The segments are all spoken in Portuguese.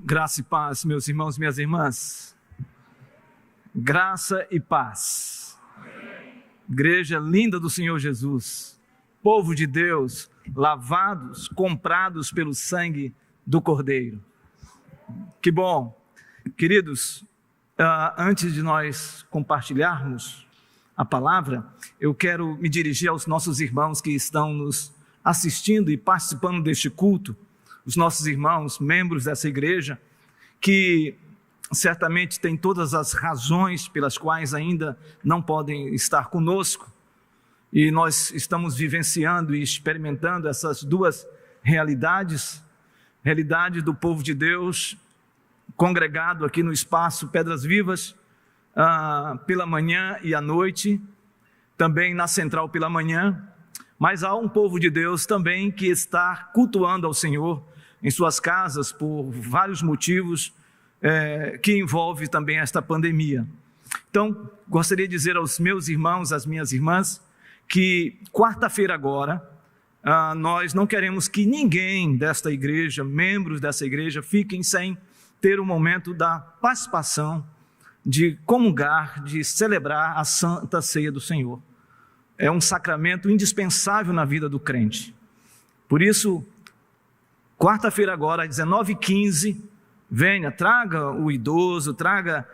Graça e paz, meus irmãos e minhas irmãs. Graça e paz. Igreja linda do Senhor Jesus, povo de Deus, lavados, comprados pelo sangue do Cordeiro. Que bom. Queridos, antes de nós compartilharmos a palavra, eu quero me dirigir aos nossos irmãos que estão nos assistindo e participando deste culto, os nossos irmãos, membros dessa igreja, que certamente têm todas as razões pelas quais ainda não podem estar conosco, e nós estamos vivenciando e experimentando essas duas realidades, realidade do povo de Deus, congregado aqui no espaço Pedras Vivas, pela manhã e à noite, também na central pela manhã, mas há um povo de Deus também que está cultuando ao Senhor em suas casas por vários motivos, que envolve também esta pandemia. Então, gostaria de dizer aos meus irmãos, às minhas irmãs, que quarta-feira agora, nós não queremos que ninguém desta igreja, membros dessa igreja, fiquem sem ter um momento da participação, de comungar, de celebrar a Santa Ceia do Senhor. É um sacramento indispensável na vida do crente. Por isso, quarta-feira agora, às 19h15, venha, traga o idoso, traga,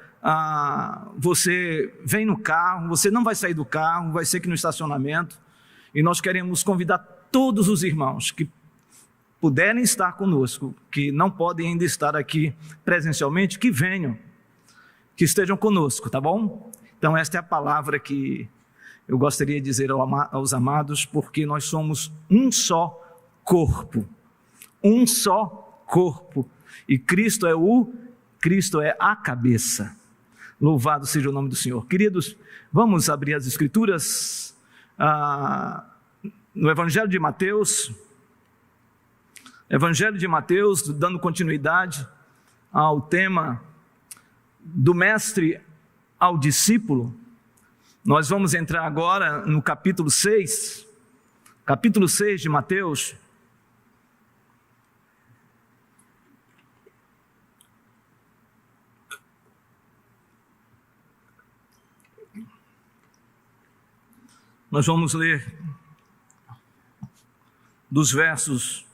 você vem no carro, você não vai sair do carro, vai ser aqui no estacionamento, e nós queremos convidar todos os irmãos que puderem estar conosco, que não podem ainda estar aqui presencialmente, que venham, que estejam conosco, tá bom? Então esta é a palavra que eu gostaria de dizer aos amados, porque nós somos um só corpo, e Cristo é a cabeça. Louvado seja o nome do Senhor. Queridos, vamos abrir as Escrituras no Evangelho de Mateus, dando continuidade ao tema do mestre ao discípulo. Nós vamos entrar agora no capítulo 6 de Mateus. Nós vamos ler dos versos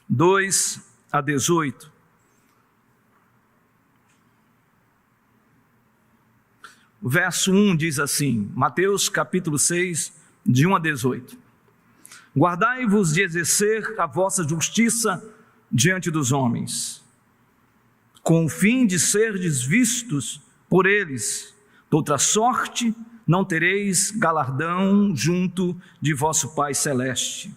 2 a 18. O verso 1 diz assim, Mateus capítulo 6, de 1 a 18. Guardai-vos de exercer a vossa justiça diante dos homens, com o fim de serdes vistos por eles. De outra sorte, não tereis galardão junto de vosso Pai Celeste.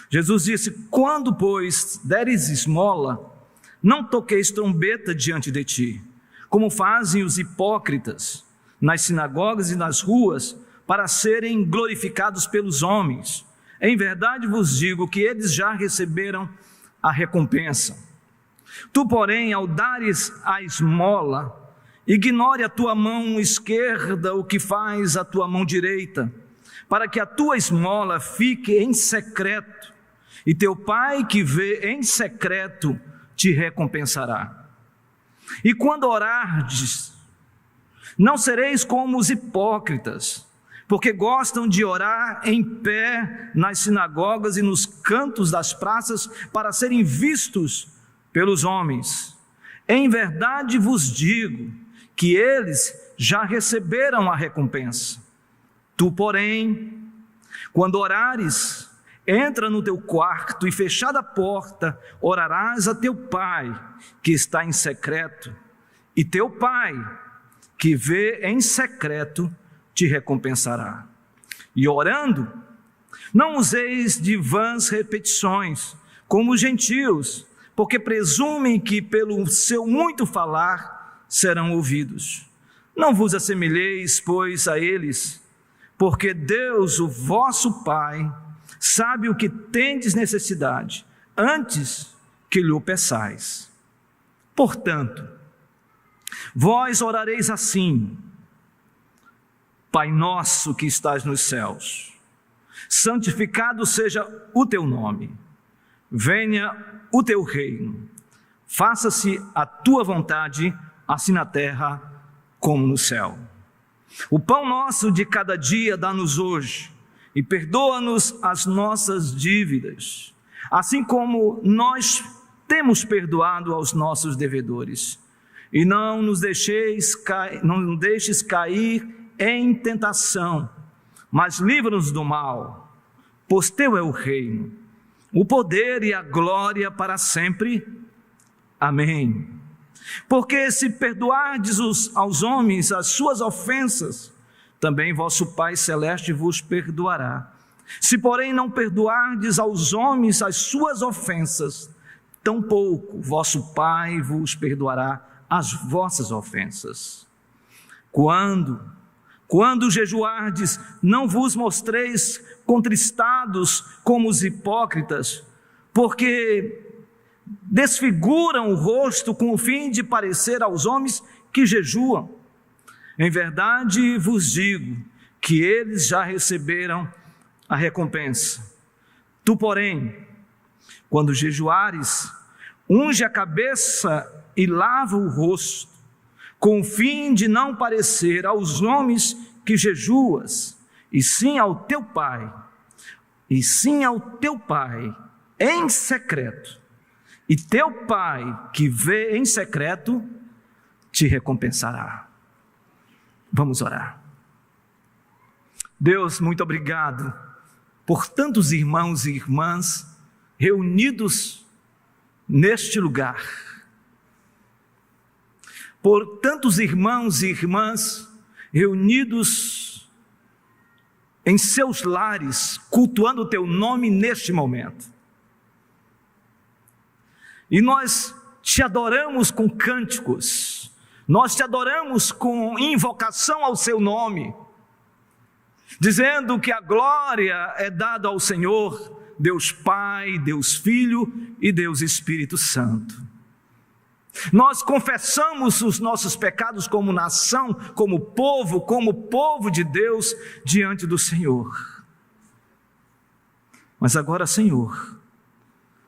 Jesus disse, quando, pois, deres esmola, não toqueis trombeta diante de ti, como fazem os hipócritas nas sinagogas e nas ruas, para serem glorificados pelos homens. Em verdade vos digo que eles já receberam a recompensa. Tu, porém, ao dares a esmola, ignore a tua mão esquerda o que faz a tua mão direita, para que a tua esmola fique em secreto, e teu Pai que vê em secreto te recompensará. E quando orardes, não sereis como os hipócritas, porque gostam de orar em pé nas sinagogas e nos cantos das praças para serem vistos pelos homens. Em verdade vos digo que eles já receberam a recompensa. Tu, porém, quando orares, entra no teu quarto e, fechada a porta, orarás a teu Pai que está em secreto, e teu Pai que vê em secreto te recompensará. E orando, não useis de vãs repetições, como os gentios, porque presumem que pelo seu muito falar serão ouvidos. Não vos assemelheis, pois, a eles, porque Deus, o vosso Pai, sabe o que tendes necessidade, antes que lhe o peçais. Portanto, vós orareis assim: Pai nosso que estás nos céus, santificado seja o teu nome, venha o teu reino, faça-se a tua vontade, assim na terra como no céu. O pão nosso de cada dia dá-nos hoje, e perdoa-nos as nossas dívidas, assim como nós temos perdoado aos nossos devedores. E não nos deixes cair em tentação, mas livra-nos do mal, pois teu é o reino, o poder e a glória para sempre. Amém. Porque se perdoardes aos homens as suas ofensas, também vosso Pai Celeste vos perdoará. Se, porém, não perdoardes aos homens as suas ofensas, tampouco vosso Pai vos perdoará as vossas ofensas. Quando jejuardes, não vos mostreis contristados como os hipócritas, porque desfiguram o rosto com o fim de parecer aos homens que jejuam. Em verdade vos digo que eles já receberam a recompensa. Tu, porém, quando jejuares, unge a cabeça e lava o rosto, com o fim de não parecer aos homens que jejuas, e sim ao teu Pai em secreto. E teu Pai, que vê em secreto, te recompensará. Vamos orar. Deus, muito obrigado por tantos irmãos e irmãs reunidos neste lugar. Por tantos irmãos e irmãs reunidos em seus lares, cultuando o teu nome neste momento. E nós te adoramos com cânticos, nós te adoramos com invocação ao seu nome, dizendo que a glória é dada ao Senhor, Deus Pai, Deus Filho e Deus Espírito Santo. Nós confessamos os nossos pecados como nação, como povo de Deus diante do Senhor. Mas agora, Senhor,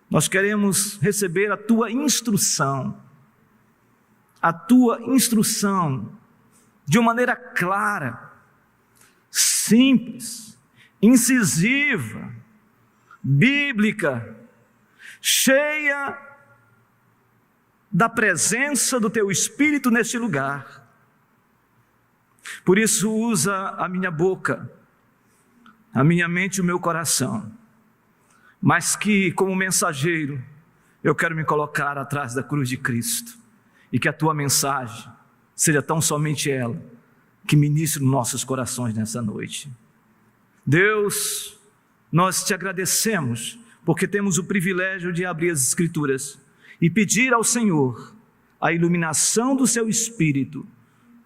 nós queremos receber a tua instrução de uma maneira clara, simples, incisiva, bíblica, cheia da presença do teu Espírito neste lugar. Por isso, usa a minha boca, a minha mente e o meu coração, mas que, como mensageiro, eu quero me colocar atrás da cruz de Cristo, e que a tua mensagem seja tão somente ela que ministre nossos corações nessa noite. Deus, nós te agradecemos, porque temos o privilégio de abrir as Escrituras e pedir ao Senhor a iluminação do seu Espírito,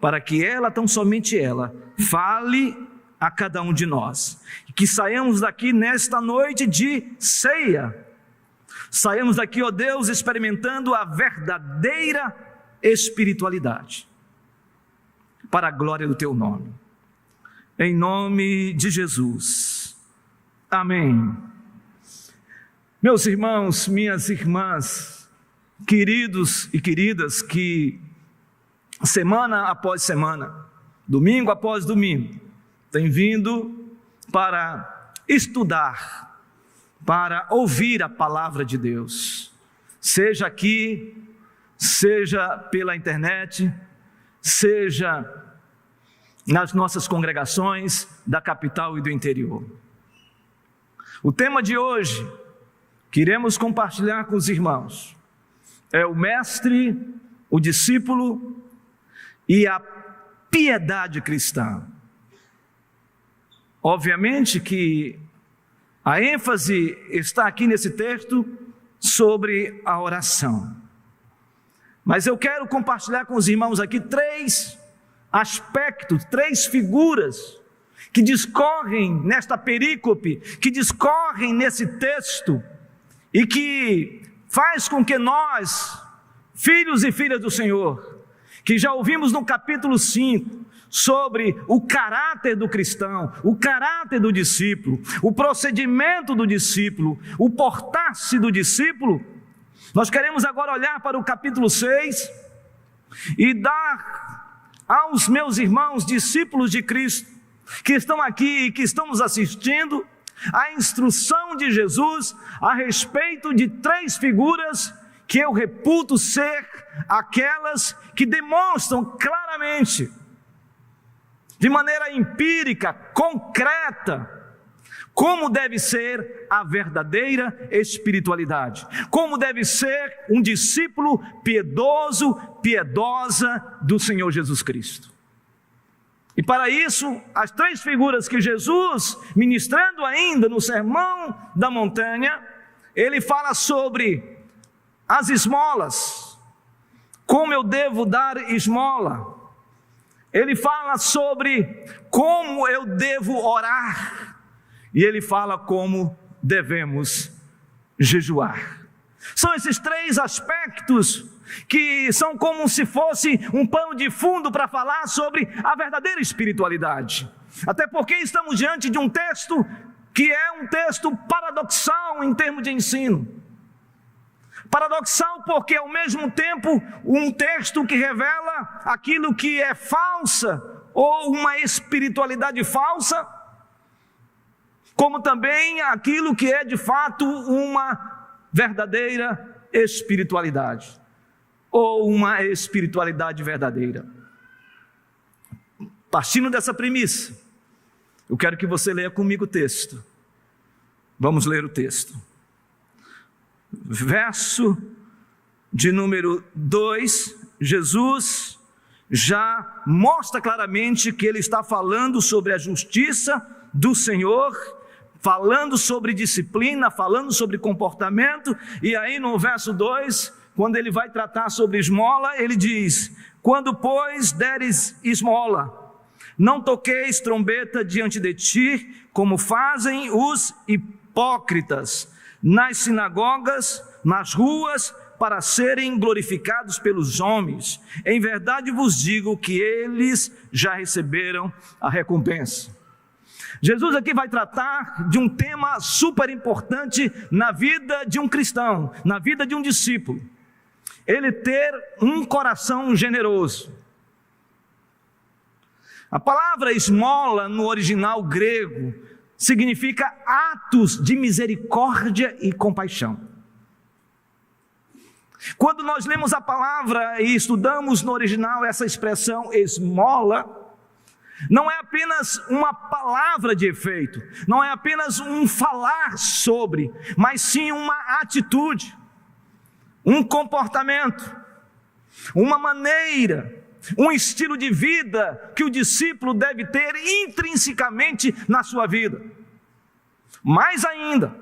para que ela, tão somente ela, fale a cada um de nós, e que saiamos daqui nesta noite de ceia, saiamos daqui, ó Deus, experimentando a verdadeira espiritualidade, para a glória do teu nome, em nome de Jesus, amém. Meus irmãos, minhas irmãs, queridos e queridas, que semana após semana, domingo após domingo, tem vindo para estudar, para ouvir a palavra de Deus, seja aqui, seja pela internet, seja nas nossas congregações da capital e do interior. O tema de hoje, que iremos compartilhar com os irmãos, é o mestre, o discípulo e a piedade cristã. Obviamente que a ênfase está aqui nesse texto sobre a oração. Mas eu quero compartilhar com os irmãos aqui 3 aspectos, 3 figuras que discorrem nesta perícope, que discorrem nesse texto e que faz com que nós, filhos e filhas do Senhor, que já ouvimos no capítulo 5, sobre o caráter do cristão, o caráter do discípulo, o procedimento do discípulo, o portar-se do discípulo, Nós queremos agora olhar para o capítulo 6 e dar aos meus irmãos, discípulos de Cristo, que estão aqui e que estão nos assistindo, a instrução de Jesus a respeito de 3 figuras que eu reputo ser aquelas que demonstram claramente, de maneira empírica, concreta, como deve ser a verdadeira espiritualidade, como deve ser um discípulo piedoso, piedosa do Senhor Jesus Cristo. E para isso, as 3 figuras que Jesus, ministrando ainda no Sermão da Montanha, ele fala sobre as esmolas, como eu devo dar esmola. Ele fala sobre como eu devo orar. E ele fala como devemos jejuar. São esses 3 aspectos que são como se fosse um pano de fundo para falar sobre a verdadeira espiritualidade. Até porque estamos diante de um texto que é um texto paradoxal em termos de ensino. Paradoxal porque ao mesmo tempo um texto que revela aquilo que é falsa ou uma espiritualidade falsa, como também aquilo que é de fato uma verdadeira espiritualidade, ou uma espiritualidade verdadeira. Partindo dessa premissa, eu quero que você leia comigo o texto. Vamos ler o texto. Verso de número 2, Jesus já mostra claramente que ele está falando sobre a justiça do Senhor, falando sobre disciplina, falando sobre comportamento, e aí no verso 2, quando ele vai tratar sobre esmola, ele diz: quando pois deres esmola, não toqueis trombeta diante de ti, como fazem os hipócritas, nas sinagogas, nas ruas, para serem glorificados pelos homens. Em verdade vos digo que eles já receberam a recompensa. Jesus aqui vai tratar de um tema super importante na vida de um cristão, na vida de um discípulo. Ele ter um coração generoso. A palavra esmola no original grego significa atos de misericórdia e compaixão. Quando nós lemos a palavra e estudamos no original essa expressão esmola, não é apenas uma palavra de efeito, não é apenas um falar sobre, mas sim uma atitude, um comportamento, uma maneira, um estilo de vida que o discípulo deve ter intrinsecamente na sua vida. Mais ainda,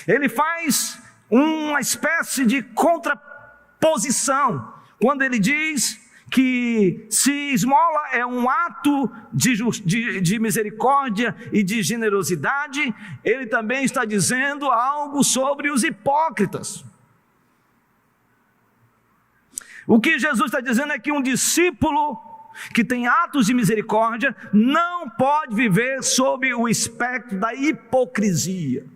ele faz uma espécie de contraposição, quando ele diz que se esmola é um ato de misericórdia e de generosidade, ele também está dizendo algo sobre os hipócritas. O que Jesus está dizendo é que um discípulo que tem atos de misericórdia não pode viver sob o espectro da hipocrisia.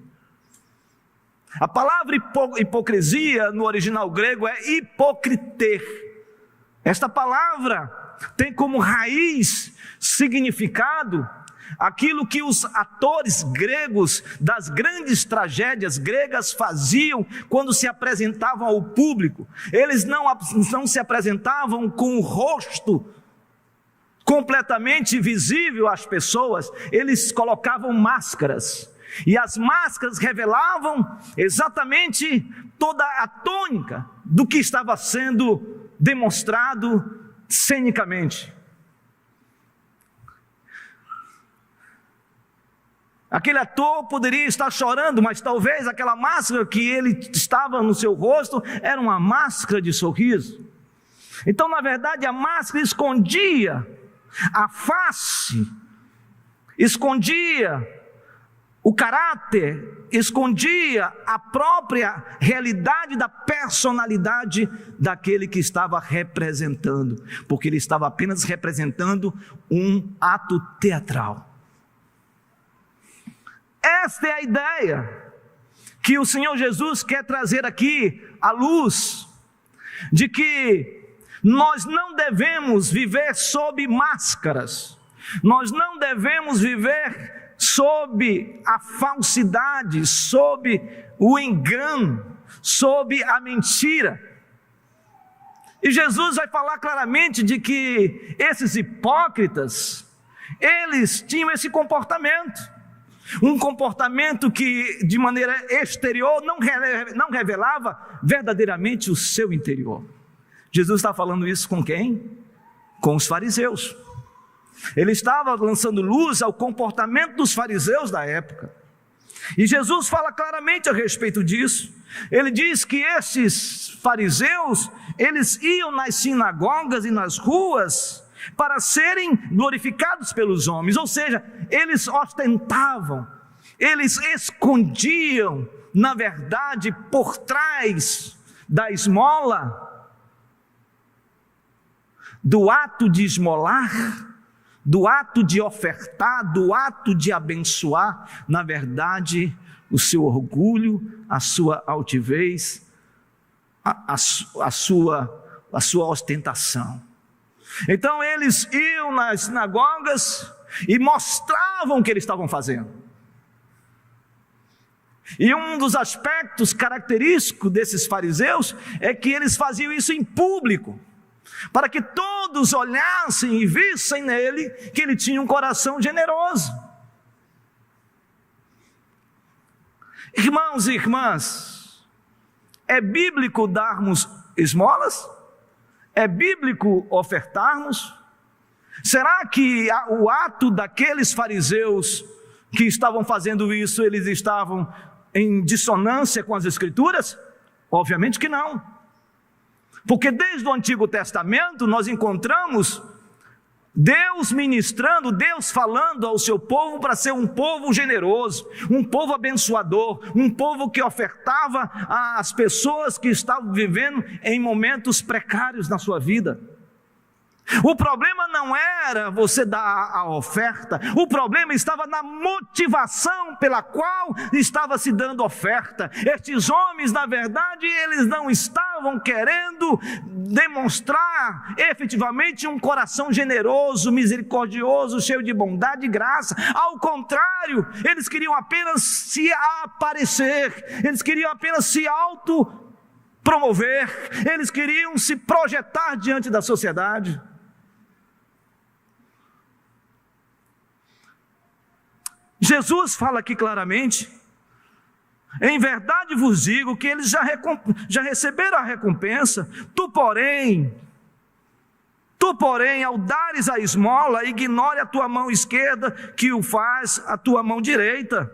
A palavra hipocrisia no original grego é hipocriter. Esta palavra tem como raiz significado aquilo que os atores gregos das grandes tragédias gregas faziam quando se apresentavam ao público. Eles não se apresentavam com o rosto completamente visível às pessoas, eles colocavam máscaras. E as máscaras revelavam exatamente toda a tônica do que estava sendo demonstrado cenicamente. Aquele ator poderia estar chorando, mas talvez aquela máscara que ele estava no seu rosto era uma máscara de sorriso. Então, na verdade, a máscara escondia a face, escondia o caráter, escondia a própria realidade da personalidade daquele que estava representando, porque ele estava apenas representando um ato teatral. Esta é a ideia que o Senhor Jesus quer trazer aqui à luz, de que nós não devemos viver sob máscaras, nós não devemos viver sob a falsidade, sob o engano, sob a mentira. E Jesus vai falar claramente de que esses hipócritas, eles tinham esse comportamento, um comportamento que de maneira exterior não revelava verdadeiramente o seu interior. Jesus está falando isso com quem? Com os fariseus. Ele estava lançando luz ao comportamento dos fariseus da época. E Jesus fala claramente a respeito disso. Ele diz que esses fariseus, eles iam nas sinagogas e nas ruas para serem glorificados pelos homens, ou seja, eles ostentavam, eles escondiam, na verdade, por trás da esmola, do ato de esmolar, do ato de ofertar, do ato de abençoar, na verdade, o seu orgulho, a sua altivez, a sua ostentação. Então eles iam nas sinagogas e mostravam o que eles estavam fazendo. E um dos aspectos característicos desses fariseus é que eles faziam isso em público, para que todos olhassem e vissem nele que ele tinha um coração generoso. Irmãos e irmãs, é bíblico darmos esmolas? É bíblico ofertarmos? Será que o ato daqueles fariseus que estavam fazendo isso, eles estavam em dissonância com as Escrituras? Obviamente que não. Porque desde o Antigo Testamento nós encontramos Deus ministrando, Deus falando ao seu povo para ser um povo generoso, um povo abençoador, um povo que ofertava às pessoas que estavam vivendo em momentos precários na sua vida. O problema não era você dar a oferta, o problema estava na motivação pela qual estava se dando oferta. Estes homens, na verdade, eles não estavam querendo demonstrar efetivamente um coração generoso, misericordioso, cheio de bondade e graça. Ao contrário, eles queriam apenas se aparecer, eles queriam apenas se autopromover, eles queriam se projetar diante da sociedade. Jesus fala aqui claramente: em verdade vos digo que eles já receberam a recompensa. Tu, porém, ao dares a esmola, ignore a tua mão esquerda que o faz a tua mão direita,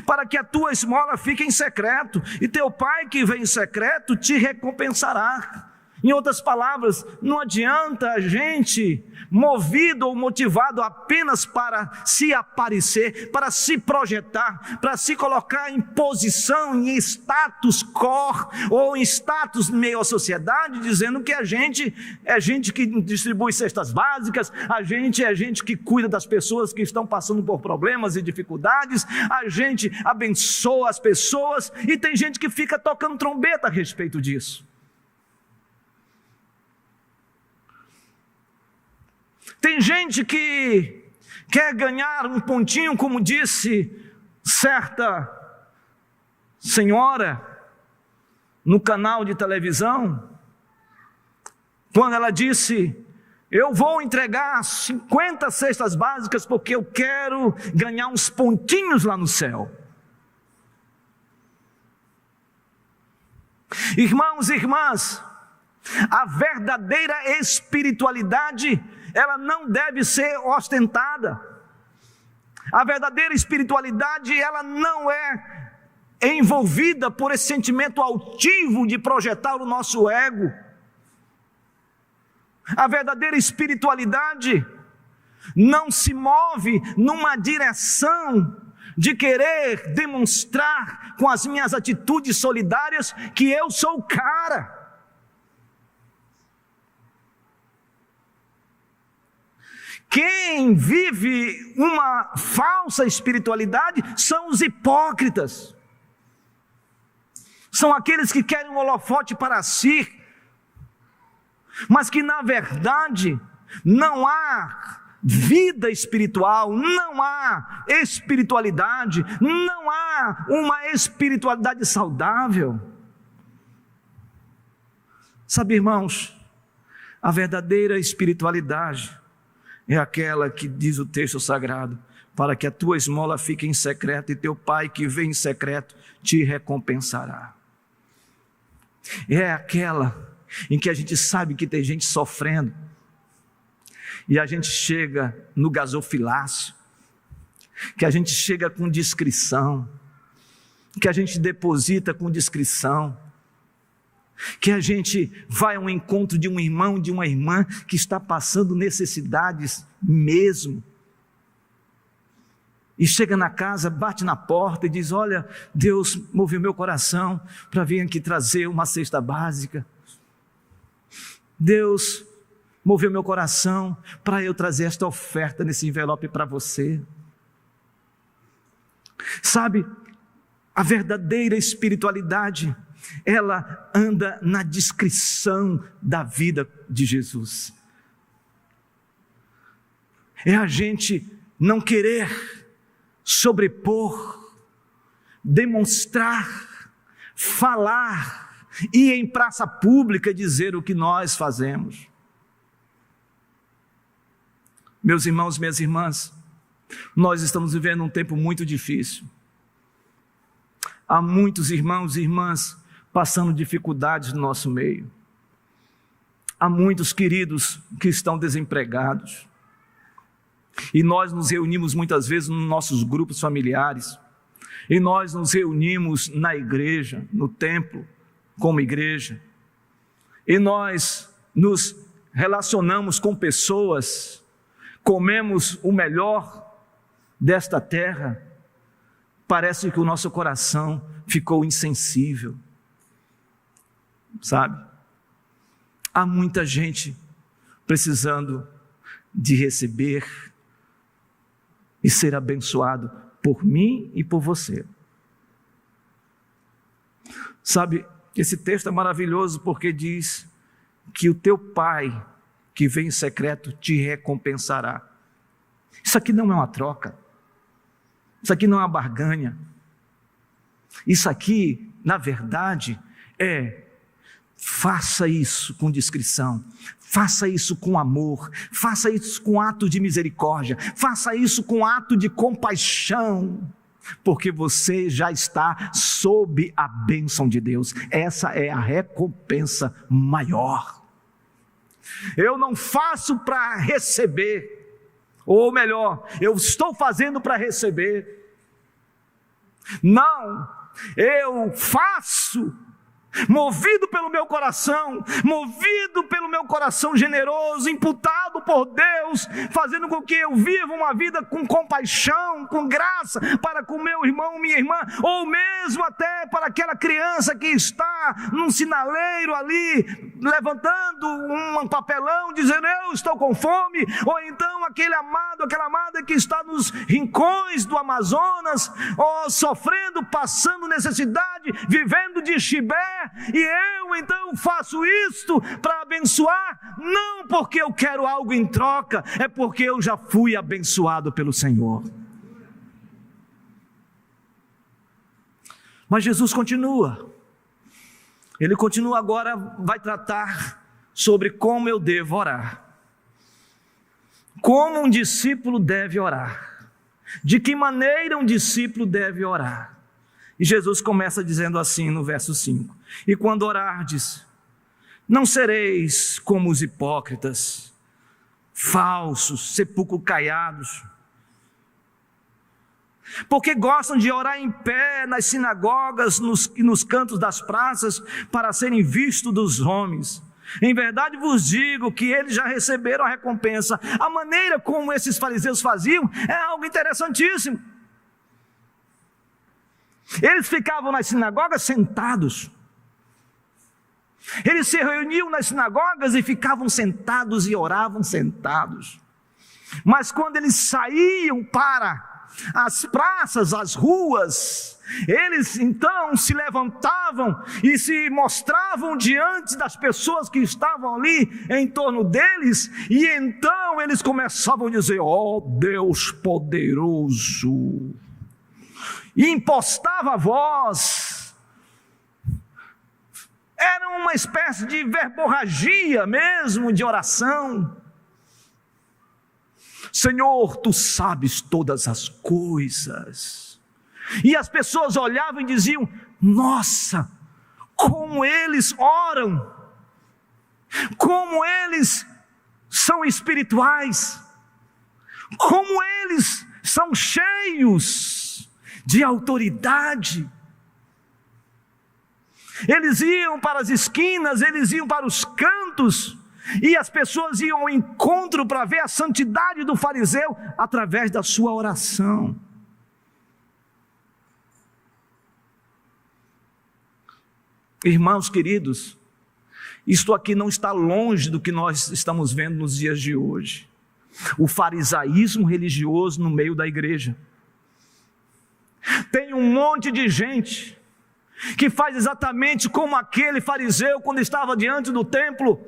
para que a tua esmola fique em secreto, e teu pai que vem em secreto te recompensará. Em outras palavras, não adianta a gente, movido ou motivado apenas para se aparecer, para se projetar, para se colocar em posição, em status quo, ou em status meio à sociedade, dizendo que a gente é gente que distribui cestas básicas, a gente é gente que cuida das pessoas que estão passando por problemas e dificuldades, a gente abençoa as pessoas, e tem gente que fica tocando trombeta a respeito disso. Tem gente que quer ganhar um pontinho, como disse certa senhora no canal de televisão, quando ela disse: eu vou entregar 50 cestas básicas porque eu quero ganhar uns pontinhos lá no céu. Irmãos e irmãs, a verdadeira espiritualidade, ela não deve ser ostentada. A verdadeira espiritualidade, ela não é envolvida por esse sentimento altivo de projetar o nosso ego. A verdadeira espiritualidade não se move numa direção de querer demonstrar com as minhas atitudes solidárias que eu sou o cara. Quem vive uma falsa espiritualidade são os hipócritas. São aqueles que querem um holofote para si, mas que na verdade não há vida espiritual, não há espiritualidade, não há uma espiritualidade saudável. Sabe, irmãos, a verdadeira espiritualidade é aquela que diz o texto sagrado: para que a tua esmola fique em secreto e teu pai que vem em secreto te recompensará. É aquela em que a gente sabe que tem gente sofrendo e a gente chega no gasofilácio, que a gente chega com discrição, que a gente deposita com discrição, que a gente vai ao encontro de um irmão, de uma irmã que está passando necessidades mesmo, e chega na casa, bate na porta e diz: olha, Deus moveu meu coração para vir aqui trazer uma cesta básica. Deus moveu meu coração para eu trazer esta oferta nesse envelope para você. Sabe, a verdadeira espiritualidade, ela anda na discrição da vida de Jesus. É a gente não querer sobrepor, demonstrar, falar, ir em praça pública dizer o que nós fazemos. Meus irmãos, minhas irmãs, nós estamos vivendo um tempo muito difícil. Há muitos irmãos e irmãs passando dificuldades no nosso meio. Há muitos queridos que estão desempregados. E nós nos reunimos muitas vezes nos nossos grupos familiares. E nós nos reunimos na igreja, no templo, como igreja. E nós nos relacionamos com pessoas, comemos o melhor desta terra. Parece que o nosso coração ficou insensível. Sabe? Há muita gente precisando de receber e ser abençoado por mim e por você. Sabe, esse texto é maravilhoso porque diz que o teu pai que vem em secreto te recompensará. Isso aqui não é uma troca. Isso aqui não é uma barganha. Isso aqui, na verdade, faça isso com discrição, faça isso com amor, faça isso com ato de misericórdia, faça isso com ato de compaixão, porque você já está sob a bênção de Deus. Essa é a recompensa maior. Eu não faço para receber, ou melhor, eu estou fazendo para receber. Não, eu faço movido pelo meu coração generoso, imputado por Deus, fazendo com que eu viva uma vida com compaixão, com graça, para com meu irmão, minha irmã, ou mesmo até para aquela criança que está num sinaleiro ali, levantando um papelão, dizendo: eu estou com fome, ou então aquele amado, aquela amada que está nos rincões do Amazonas, ou sofrendo, passando necessidade, vivendo de chibé. E eu então faço isto para abençoar, não porque eu quero algo em troca, é porque eu já fui abençoado pelo Senhor. Mas Jesus continua. Ele continua agora, vai tratar sobre como eu devo orar. Como um discípulo deve orar. De que maneira um discípulo deve orar. E Jesus começa dizendo assim no verso 5: e quando orardes, não sereis como os hipócritas, falsos, sepulcro caiados, porque gostam de orar em pé nas sinagogas e nos cantos das praças, para serem vistos dos homens. Em verdade vos digo que eles já receberam a recompensa. A maneira como esses fariseus faziam é algo interessantíssimo. Eles ficavam nas sinagogas sentados. Eles se reuniam nas sinagogas e ficavam sentados e oravam sentados. Mas quando eles saíam para as praças, as ruas. Eles então se levantavam e se mostravam diante das pessoas que estavam ali em torno deles, e então eles começavam a dizer: ó Deus poderoso, e impostava a voz. Era uma espécie de verborragia mesmo, de oração. Senhor, tu sabes todas as coisas. E as pessoas olhavam e diziam: nossa, como eles oram, como eles são espirituais, como eles são cheios de autoridade. Eles iam para as esquinas, eles iam para os cantos, e as pessoas iam ao encontro para ver a santidade do fariseu através da sua oração. Irmãos queridos, isto aqui não está longe do que nós estamos vendo nos dias de hoje. O farisaísmo religioso no meio da igreja. Tem um monte de gente que faz exatamente como aquele fariseu quando estava diante do templo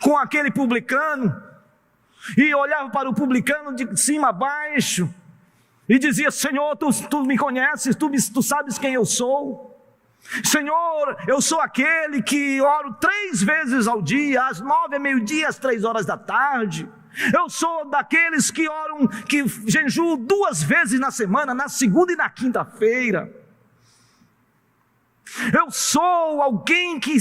com aquele publicano, e olhava para o publicano de cima a baixo e dizia: Senhor, tu me conheces, tu sabes quem eu sou. Senhor, eu sou aquele que oro 3 vezes ao dia, às 9, meio-dia, às 3 horas da tarde. Eu sou daqueles que oram, que jejuam 2 vezes na semana, na segunda e na quinta-feira. Eu sou alguém que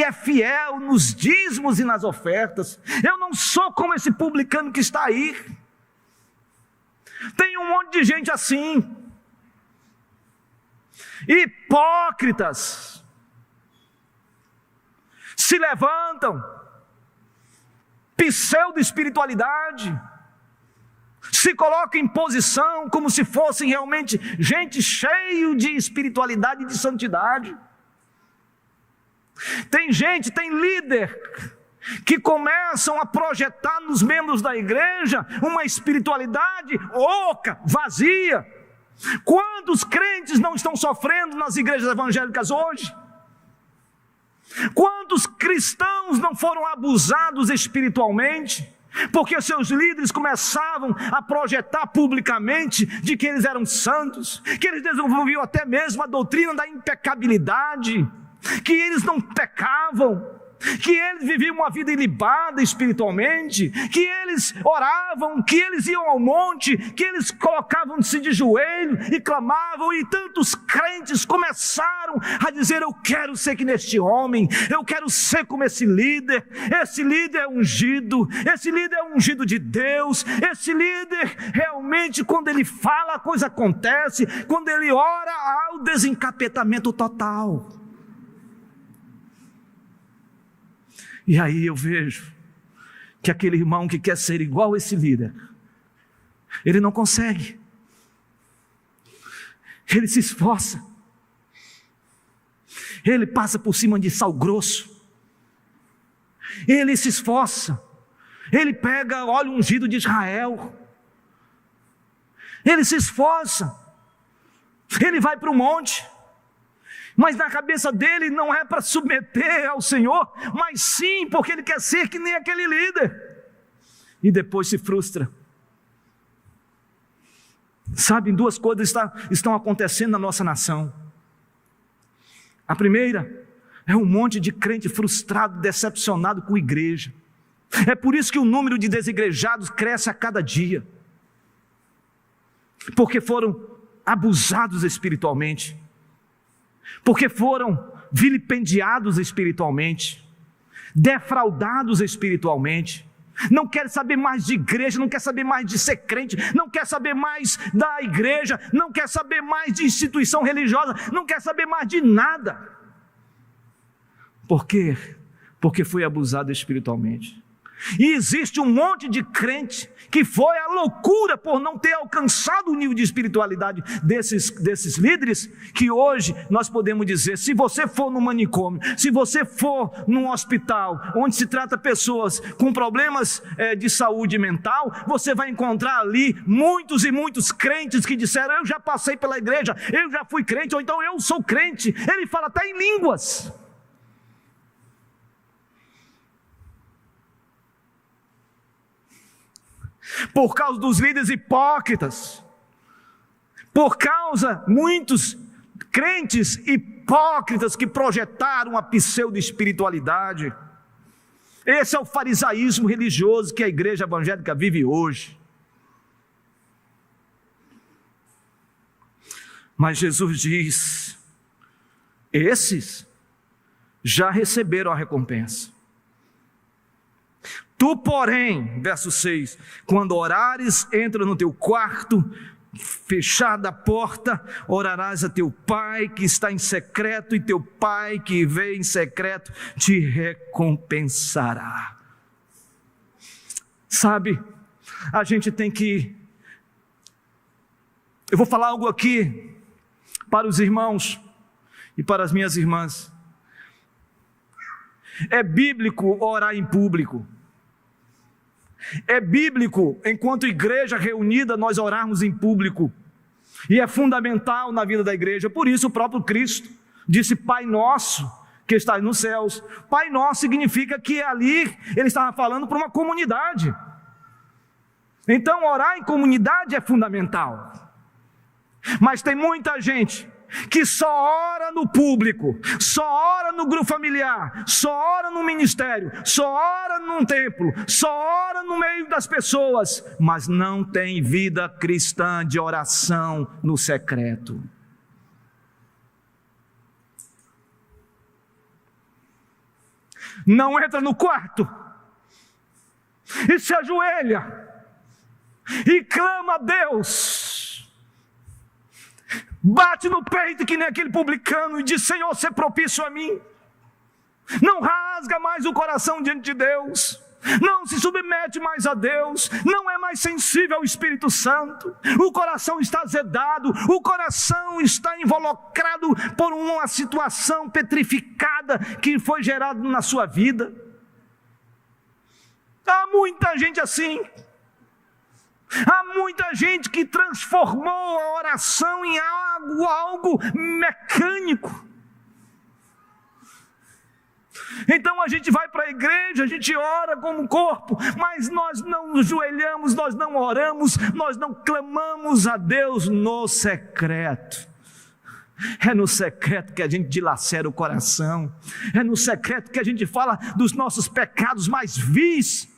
é fiel nos dízimos e nas ofertas. Eu não sou como esse publicano que está aí. Tem um monte de gente assim. Hipócritas se levantam, pseudo-espiritualidade, se colocam em posição como se fossem realmente gente cheia de espiritualidade e de santidade. Tem gente, tem líder que começam a projetar nos membros da igreja uma espiritualidade oca, vazia. Quantos crentes não estão sofrendo nas igrejas evangélicas hoje? Quantos cristãos não foram abusados espiritualmente? Porque seus líderes começavam a projetar publicamente de que eles eram santos, que eles desenvolviam até mesmo a doutrina da impecabilidade, que eles não pecavam, que eles viviam uma vida ilibada espiritualmente, que eles oravam, que eles iam ao monte, que eles colocavam-se de joelho e clamavam, e tantos crentes começaram a dizer: eu quero ser que neste homem, eu quero ser como esse líder é ungido, esse líder é ungido de Deus, esse líder realmente, quando ele fala, a coisa acontece, quando ele ora, há o desencapetamento total. E aí eu vejo que aquele irmão que quer ser igual a esse líder, ele não consegue. Ele se esforça. Ele passa por cima de sal grosso. Ele se esforça. Ele pega óleo ungido de Israel. Ele se esforça. Ele vai para o monte. Mas na cabeça dele não é para submeter ao Senhor, mas sim porque ele quer ser que nem aquele líder. E depois se frustra. Sabem, 2 coisas estão acontecendo na nossa nação. A primeira é um monte de crente frustrado, decepcionado com a igreja. É por isso que o número de desigrejados cresce a cada dia. Porque foram abusados espiritualmente. Porque foram vilipendiados espiritualmente, defraudados espiritualmente, não quer saber mais de igreja, não quer saber mais de ser crente, não quer saber mais da igreja, não quer saber mais de instituição religiosa, não quer saber mais de nada. Por quê? Porque foi abusado espiritualmente. E existe um monte de crente que foi a loucura por não ter alcançado o nível de espiritualidade desses líderes, que hoje nós podemos dizer, se você for no manicômio, se você for num hospital, onde se trata pessoas com problemas de saúde mental, você vai encontrar ali muitos e muitos crentes que disseram, eu já passei pela igreja, eu já fui crente, ou então eu sou crente. Ele fala até em línguas. Por causa dos líderes hipócritas, por causa muitos crentes hipócritas que projetaram a pseudo-espiritualidade. Esse é o farisaísmo religioso que a igreja evangélica vive hoje. Mas Jesus diz, esses já receberam a recompensa. Tu, porém, verso 6, quando orares, entra no teu quarto, fechada a porta, orarás a teu pai que está em secreto, e teu pai que vê em secreto te recompensará. Sabe, a gente tem que... Eu vou falar algo aqui para os irmãos e para as minhas irmãs. É bíblico orar em público. É bíblico, enquanto igreja reunida, nós orarmos em público. E é fundamental na vida da igreja. Por isso o próprio Cristo disse, Pai nosso que estás nos céus. Pai nosso significa que ali ele estava falando para uma comunidade. Então orar em comunidade é fundamental. Mas tem muita gente que só ora no público, só ora no grupo familiar, só ora no ministério, só ora num templo, só ora no meio das pessoas, mas não tem vida cristã de oração no secreto. Não entra no quarto e se ajoelha e clama a Deus, bate no peito que nem aquele publicano e diz, Senhor, sê propício a mim. Não rasga mais o coração diante de Deus, não se submete mais a Deus, não é mais sensível ao Espírito Santo, o coração está azedado, o coração está involucrado por uma situação petrificada que foi gerada na sua vida. Há muita gente assim. Há muita gente que transformou a oração em algo mecânico. Então a gente vai para a igreja, a gente ora como um corpo, mas nós não nos ajoelhamos, nós não oramos, nós não clamamos a Deus no secreto. É no secreto que a gente dilacera o coração, é no secreto que a gente fala dos nossos pecados mais vis.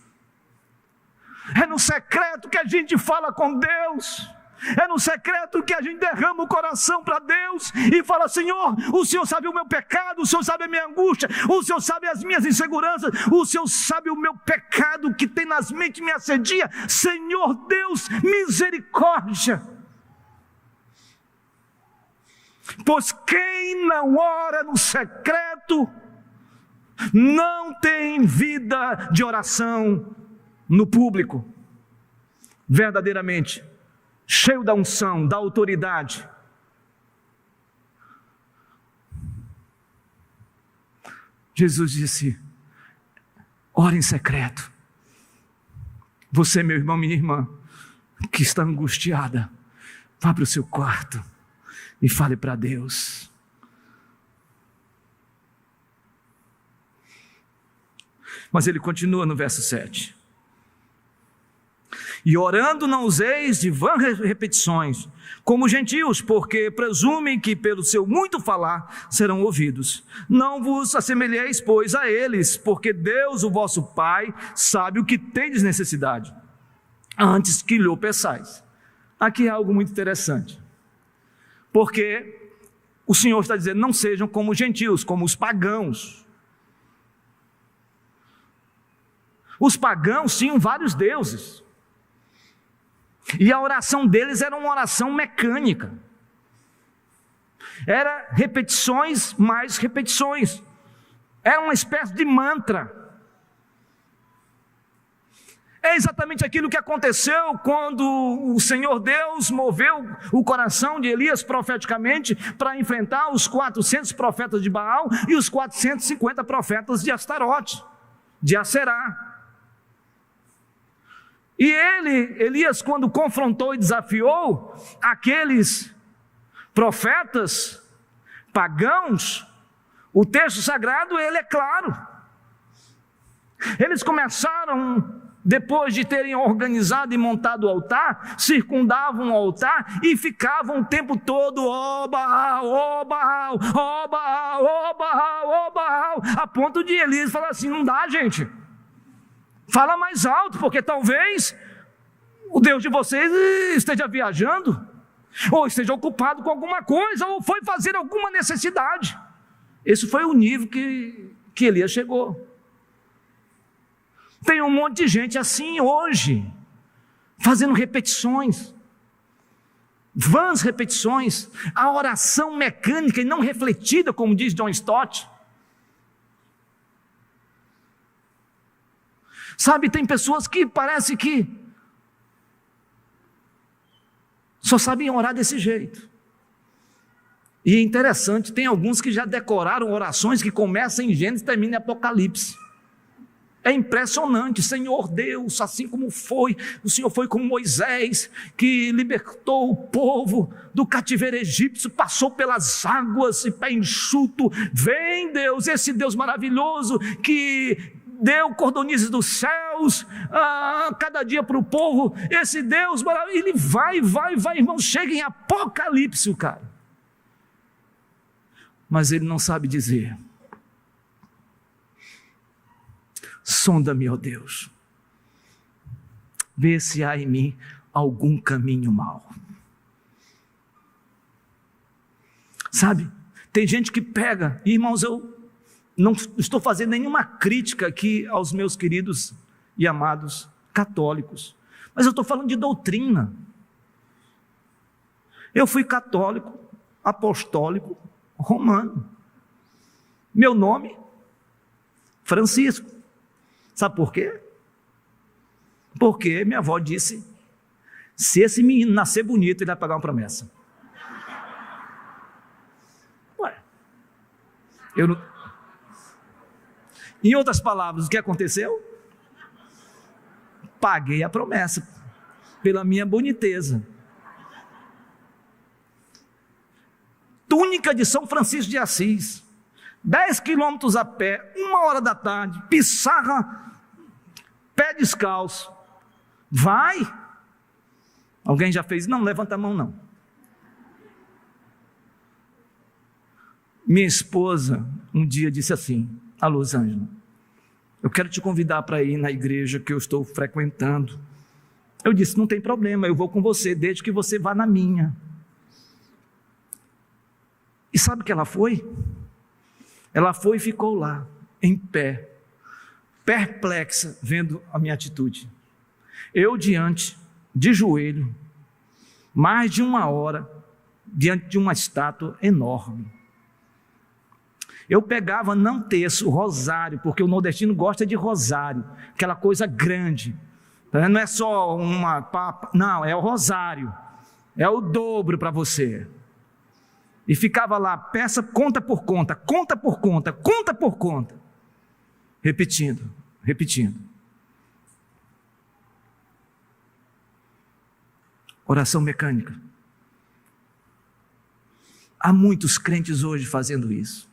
É no secreto que a gente fala com Deus. É no secreto que a gente derrama o coração para Deus e fala, Senhor, o Senhor sabe o meu pecado, o Senhor sabe a minha angústia, o Senhor sabe as minhas inseguranças, o Senhor sabe o meu pecado que tem nas mentes me assedia. Senhor Deus, misericórdia. Pois quem não ora no secreto não tem vida de oração no público, verdadeiramente cheio da unção, da autoridade. Jesus disse, ora em secreto. Você, meu irmão, minha irmã, que está angustiada, vá para o seu quarto e fale para Deus. Mas ele continua no verso 7. E orando não useis de vãs repetições, como gentios, porque presumem que pelo seu muito falar serão ouvidos. Não vos assemelheis, pois, a eles, porque Deus, o vosso Pai, sabe o que tendes necessidade, antes que lhe peçais. Aqui é algo muito interessante, porque o Senhor está dizendo, não sejam como os gentios, como os pagãos. Os pagãos tinham vários deuses, e a oração deles era uma oração mecânica, era repetições mais repetições, era uma espécie de mantra. É exatamente aquilo que aconteceu quando o Senhor Deus moveu o coração de Elias profeticamente para enfrentar os 400 profetas de Baal e os 450 profetas de Astarote, de Aserá. E Elias, quando confrontou e desafiou aqueles profetas pagãos, o texto sagrado, ele é claro. Eles começaram, depois de terem organizado e montado o altar, circundavam o altar e ficavam o tempo todo, ó Baal, ó Baal, ó Baal, ó Baal, ó Baal, a ponto de Elias falar assim: não dá, gente, fala mais alto, porque talvez o Deus de vocês esteja viajando, ou esteja ocupado com alguma coisa, ou foi fazer alguma necessidade. Esse foi o nível que Elias chegou. Tem um monte de gente assim hoje, fazendo repetições, vãs repetições, a oração mecânica e não refletida, como diz John Stott. Sabe, tem pessoas que parece que só sabem orar desse jeito. E é interessante, tem alguns que já decoraram orações que começam em Gênesis e terminam em Apocalipse. É impressionante. Senhor Deus, assim como foi, o Senhor foi com Moisés, que libertou o povo do cativeiro egípcio, passou pelas águas e pé enxuto. Vem Deus, esse Deus maravilhoso que deu cordonizes dos céus cada dia para o povo, esse Deus maravilhoso, ele vai, irmão, chega em Apocalipse o cara, mas ele não sabe dizer: sonda-me, ó Deus, vê se há em mim algum caminho mau. Sabe, tem gente que pega, e irmãos, eu não estou fazendo nenhuma crítica aqui aos meus queridos e amados católicos, mas eu estou falando de doutrina. Eu fui católico, apostólico, romano. Meu nome, Francisco. Sabe por quê? Porque minha avó disse: se esse menino nascer bonito, ele vai pagar uma promessa. Ué, eu não... Em outras palavras, o que aconteceu? Paguei a promessa pela minha boniteza. Túnica de São Francisco de Assis, 10 quilômetros a pé, 1h da tarde, pissarra, pé descalço. Vai? Alguém já fez? Não, levanta a mão não. Minha esposa um dia disse assim: alô, Ângela, eu quero te convidar para ir na igreja que eu estou frequentando. Eu disse: não tem problema, eu vou com você, desde que você vá na minha. E sabe o que ela foi? Ela foi e ficou lá, em pé, perplexa, vendo a minha atitude. Eu diante, de joelho, mais de 1 hora, diante de uma estátua enorme. Eu pegava não terço, rosário, porque o nordestino gosta de rosário, aquela coisa grande. Não é só uma papa, não, é o rosário, é o dobro para você. E ficava lá, peça conta por conta, conta por conta, conta por conta, repetindo. Oração mecânica. Há muitos crentes hoje fazendo isso.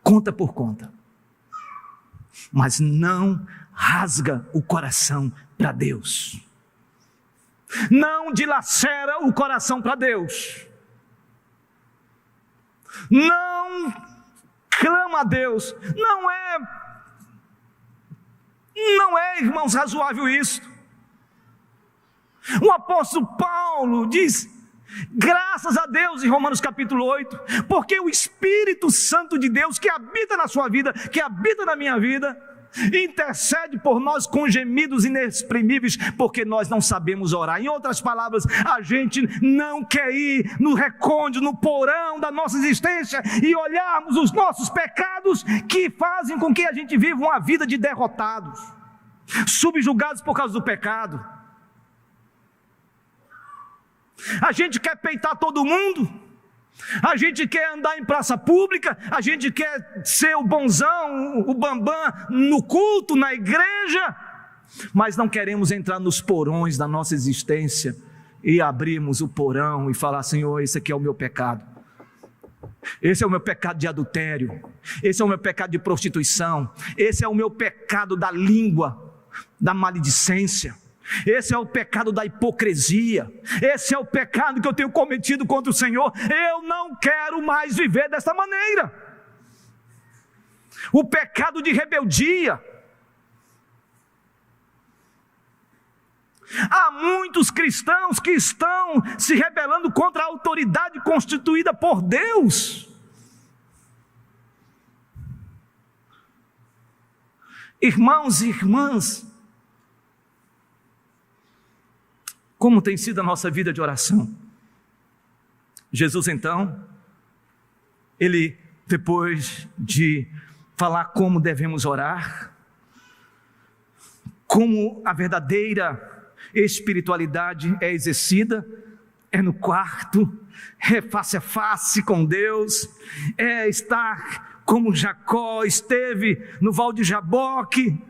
Conta por conta. Mas não rasga o coração para Deus. Não dilacera o coração para Deus. Não clama a Deus. Não é, irmãos, razoável isso. O apóstolo Paulo diz: graças a Deus, em Romanos capítulo 8, porque o Espírito Santo de Deus que habita na sua vida, que habita na minha vida, intercede por nós com gemidos inexprimíveis, porque nós não sabemos orar. Em outras palavras, a gente não quer ir no recôndito, no porão da nossa existência e olharmos os nossos pecados que fazem com que a gente viva uma vida de derrotados. subjugados por causa do pecado. A gente quer peitar todo mundo, a gente quer andar em praça pública, a gente quer ser o bonzão, o bambam no culto, na igreja, mas não queremos entrar nos porões da nossa existência e abrirmos o porão e falar: Senhor, esse aqui é o meu pecado, esse é o meu pecado de adultério, esse é o meu pecado de prostituição, esse é o meu pecado da língua, da maledicência, esse é o pecado da hipocrisia, esse é o pecado que eu tenho cometido contra o Senhor. Eu não quero mais viver dessa maneira. O pecado de rebeldia. Há muitos cristãos que estão se rebelando contra a autoridade constituída por Deus. Irmãos e irmãs, como tem sido a nossa vida de oração? Jesus, então, ele, depois de falar como devemos orar, como a verdadeira espiritualidade é exercida, é no quarto, é face a face com Deus, é estar como Jacó esteve no Val de Jaboque.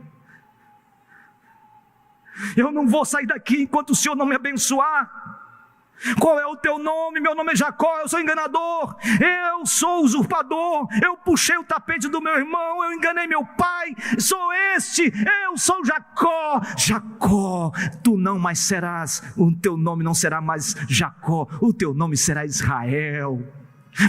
Eu não vou sair daqui enquanto o Senhor não me abençoar. Qual é o teu nome? Meu nome é Jacó, eu sou enganador, eu sou usurpador, eu puxei o tapete do meu irmão, eu enganei meu pai, sou eu sou Jacó. Jacó, tu não mais serás, o teu nome não será mais Jacó, o teu nome será Israel.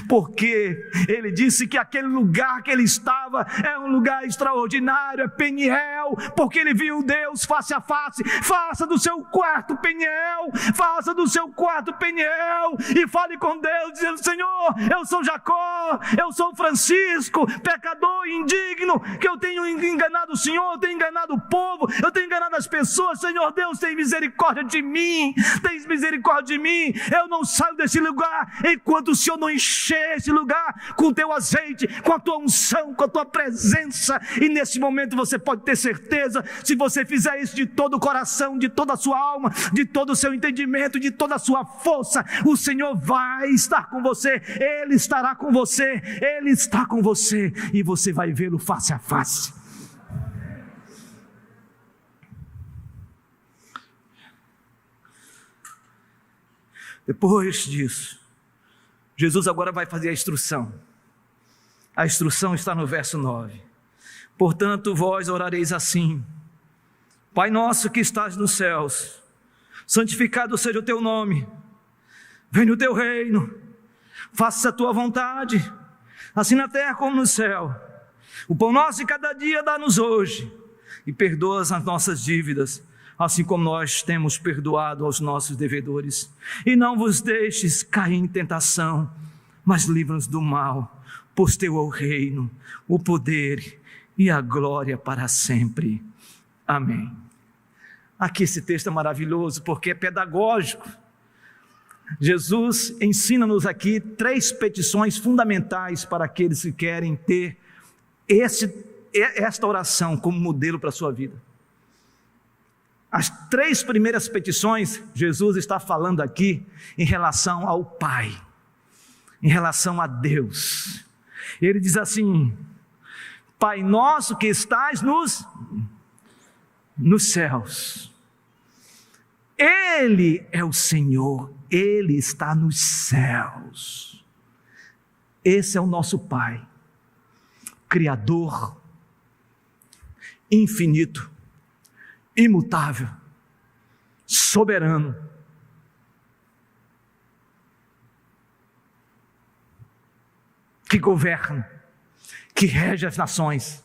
Porque ele disse que aquele lugar que ele estava é um lugar extraordinário, é Peniel, porque ele viu Deus face a face. Faça do seu quarto Peniel, faça do seu quarto Peniel, e fale com Deus, dizendo: Senhor, eu sou Jacó, eu sou Francisco, pecador indigno, que eu tenho enganado o Senhor, eu tenho enganado o povo, eu tenho enganado as pessoas. Senhor Deus, tem misericórdia de mim, tens misericórdia de mim. Eu não saio desse lugar enquanto o Senhor não encher esse lugar com o teu azeite, com a tua unção, com a tua presença. E nesse momento você pode ter certeza, se você fizer isso de todo o coração, de toda a sua alma, de todo o seu entendimento, de toda a sua força, o Senhor vai estar com você, Ele estará com você, Ele está com você, e você vai vê-lo face a face. Depois disso, Jesus agora vai fazer a instrução. A instrução está no verso 9. Portanto, vós orareis assim: Pai nosso que estás nos céus, santificado seja o teu nome, venha o teu reino, faça a tua vontade, assim na terra como no céu. O pão nosso de cada dia dá-nos hoje, e perdoa as nossas dívidas, assim como nós temos perdoado aos nossos devedores. E não vos deixes cair em tentação, mas livra-nos do mal, pois teu é o reino, o poder e a glória para sempre. Amém. Aqui esse texto é maravilhoso porque é pedagógico. Jesus ensina-nos aqui 3 petições fundamentais para aqueles que querem ter esta oração como modelo para a sua vida. As 3 primeiras petições, Jesus está falando aqui em relação ao Pai, em relação a Deus. Ele diz assim: Pai nosso que estás nos céus. Ele é o Senhor, Ele está nos céus. Esse é o nosso Pai, Criador, infinito, imutável, soberano. Que governa, que rege as nações,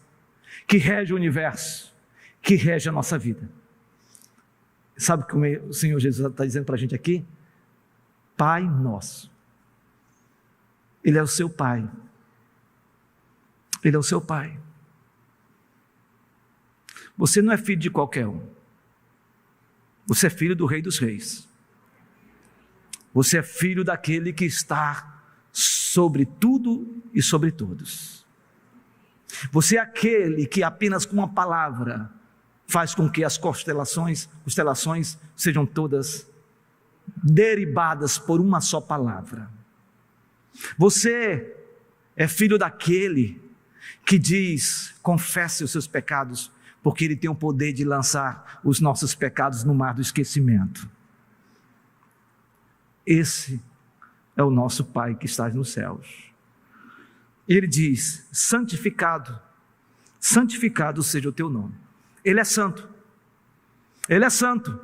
que rege o universo, que rege a nossa vida. Sabe como o Senhor Jesus está dizendo para a gente aqui? Pai nosso. Ele é o seu Pai. Ele é o seu Pai. Você não é filho de qualquer um. Você é filho do Rei dos Reis. Você é filho daquele que está sobre tudo e sobre todos. Você é aquele que apenas com uma palavra faz com que as constelações sejam todas derivadas por uma só palavra. Você é filho daquele que diz: confesse os seus pecados, porque Ele tem o poder de lançar os nossos pecados no mar do esquecimento. Esse é o nosso Pai que está nos céus. Ele diz: santificado seja o teu nome. Ele é santo. Ele é santo.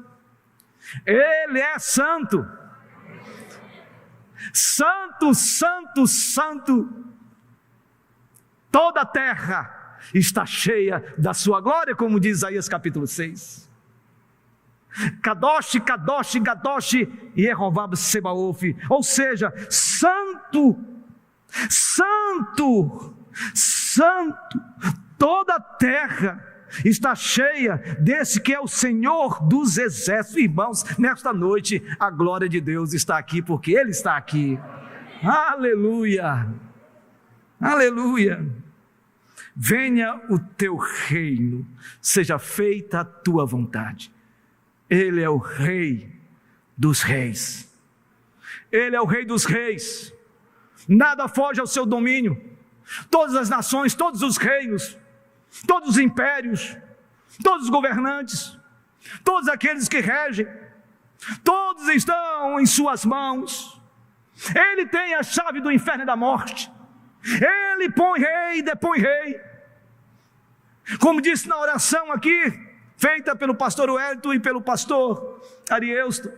Ele é santo. Santo, santo, santo. Toda a terra está cheia da sua glória, como diz Isaías capítulo 6. Kadosh, Kadosh, Kadosh, Yehová Sebaoth. Ou seja, santo, santo, santo. Toda a terra está cheia desse que é o Senhor dos exércitos. Irmãos, nesta noite a glória de Deus está aqui, porque Ele está aqui. Aleluia, aleluia. Venha o teu reino, seja feita a tua vontade. Ele é o Rei dos reis. Ele é o Rei dos reis. Nada foge ao seu domínio. Todas as nações, todos os reinos, todos os impérios, todos os governantes, todos aqueles que regem, todos estão em suas mãos. Ele tem a chave do inferno e da morte. Ele põe rei e depõe rei. Como disse na oração aqui, feita pelo pastor Wellington e pelo pastor Arieusto,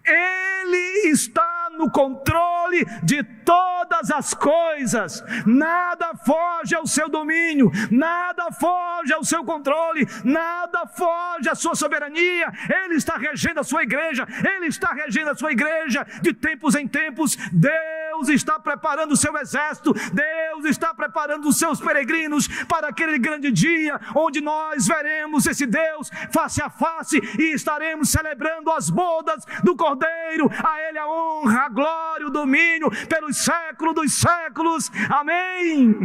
Ele está no controle de todas as coisas. Nada foge ao seu domínio, nada foge ao seu controle, nada foge à sua soberania. Ele está regendo a sua igreja, Ele está regendo a sua igreja de tempos em tempos. Deus está preparando o seu exército, Deus está preparando os seus peregrinos para aquele grande dia, onde nós veremos esse Deus face a face e estaremos celebrando as bodas do Cordeiro. A Ele a honra, a glória, o domínio pelos séculos dos séculos. Amém.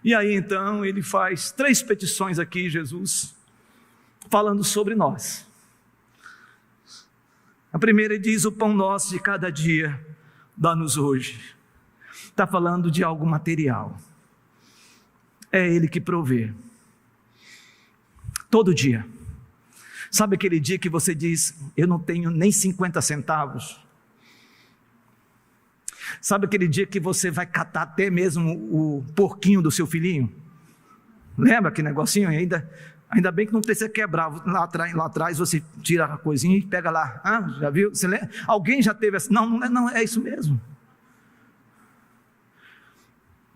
E aí então ele faz 3 petições aqui, Jesus, falando sobre nós. A primeira, ele diz: o pão nosso de cada dia dá-nos hoje. Está falando de algo material. É Ele que provê. Todo dia. Sabe aquele dia que você diz: eu não tenho nem 50 centavos? Sabe aquele dia que você vai catar até mesmo o porquinho do seu filhinho? Lembra aquele negocinho? Ainda bem que não precisa quebrar. Lá atrás você tira a coisinha e pega lá. Já viu? Você lembra? Alguém já teve essa? Não, é isso mesmo.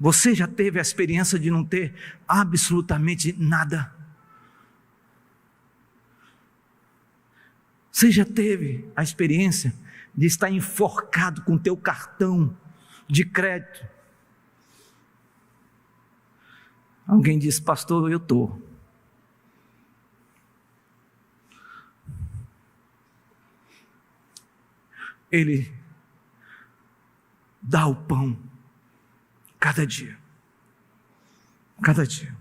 Você já teve a experiência de não ter absolutamente nada? Você já teve a experiência de estar enforcado com o teu cartão de crédito? Alguém disse: pastor, eu estou. Ele dá o pão cada dia. Cada dia.